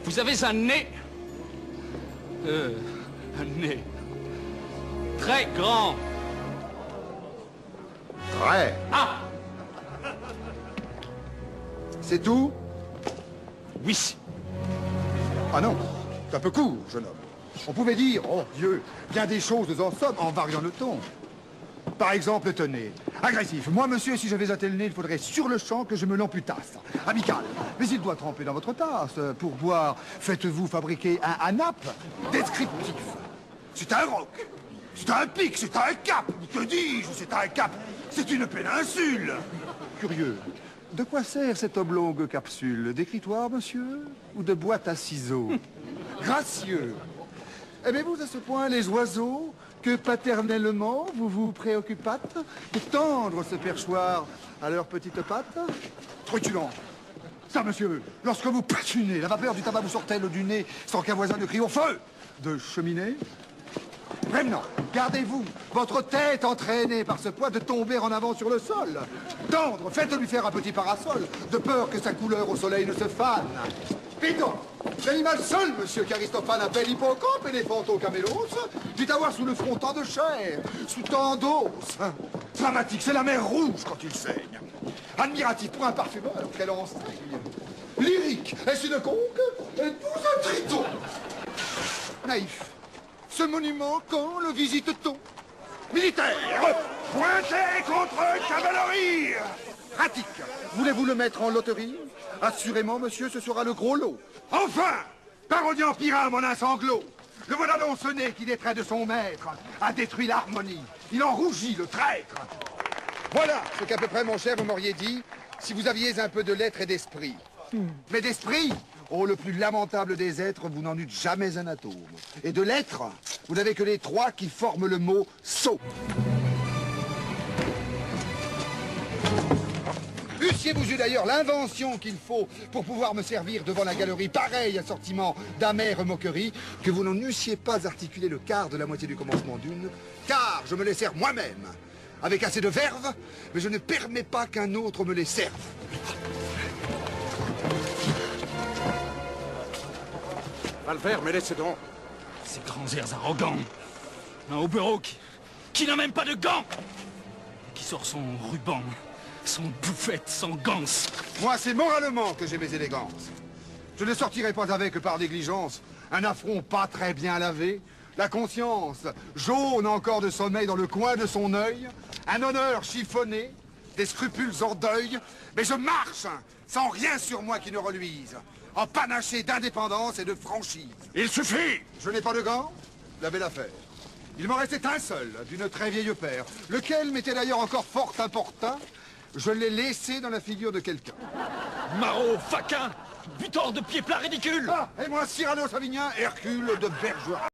Vous avez un nez... un nez... très grand. Très. Ah! C'est tout? Oui. Ah non, c'est un peu court, jeune homme. On pouvait dire, oh Dieu, bien des choses en somme en variant le ton. Par exemple, tenez, agressif. Moi, monsieur, si j'avais attelé le nez, il faudrait sur le champ que je me l'amputasse. Amical. Mais il doit tremper dans votre tasse. Pour boire, faites-vous fabriquer un ANAP descriptif. C'est un roc. C'est un pic, c'est un cap. Que dis-je? C'est un cap. C'est une péninsule. Curieux. De quoi sert cette oblongue capsule? D'écritoire, monsieur? Ou de boîte à ciseaux? Gracieux. Aimez-vous à ce point les oiseaux que paternellement vous vous préoccupâtes de tendre ce perchoir à leurs petites pattes? Truculent. Ça, monsieur, lorsque vous patinez, la vapeur du tabac vous sort-elle du nez sans qu'un voisin ne crie au feu de cheminée? Vraiment, gardez-vous votre tête entraînée par ce poids de tomber en avant sur le sol. Tendre, faites-lui faire un petit parasol, de peur que sa couleur au soleil ne se fane. Python, l'animal seul, monsieur qu'Aristophane appelle hippocampe, éléphanto-camélos, dit avoir sous le front tant de chair, sous tant d'os. Dramatique, c'est la mer rouge quand il saigne. Admiratif pour un parfumeur, quel enseigne. Lyrique, est-ce une conque? Et tout un triton. Naïf. Ce monument, quand le visite-t-on? Militaire, pointez contre cavalerie. Pratique, voulez-vous le mettre en loterie? Assurément, monsieur, ce sera le gros lot. Enfin, parodiant Pyrame en un sanglot. Le voilà donc ce nez qui, des traits de son maître, a détruit l'harmonie. Il en rougit, le traître. Voilà ce qu'à peu près, mon cher, vous m'auriez dit si vous aviez un peu de lettres et d'esprit. Mais d'esprit, oh, le plus lamentable des êtres, vous n'en eûtes jamais un atome. Et de lettres, vous n'avez que les trois qui forment le mot « sot ». Eussiez-vous eu d'ailleurs l'invention qu'il faut pour pouvoir me servir devant la galerie pareil assortiment d'amères moqueries, que vous n'en eussiez pas articulé le quart de la moitié du commencement d'une, car je me les sers moi-même, avec assez de verve, mais je ne permets pas qu'un autre me les serve. Va le faire, mais laissez donc. Ces grands airs arrogants. Un hobereau qui n'a même pas de gants. Qui sort son ruban, son bouffette, son ganse. Moi, c'est moralement que j'ai mes élégances. Je ne sortirai pas avec par négligence un affront pas très bien lavé, la conscience jaune encore de sommeil dans le coin de son œil, un honneur chiffonné, des scrupules en deuil, mais je marche sans rien sur moi qui ne reluise, en panaché d'indépendance et de franchise. Il suffit! Je n'ai pas de gants? La belle affaire. Il m'en restait un seul, d'une très vieille paire, lequel m'était d'ailleurs encore fort importun. Je l'ai laissé dans la figure de quelqu'un. Maraud, faquin, butor de pieds plats ridicule. Ah, et moi, Cyrano Savinien, Hercule de Bergerac.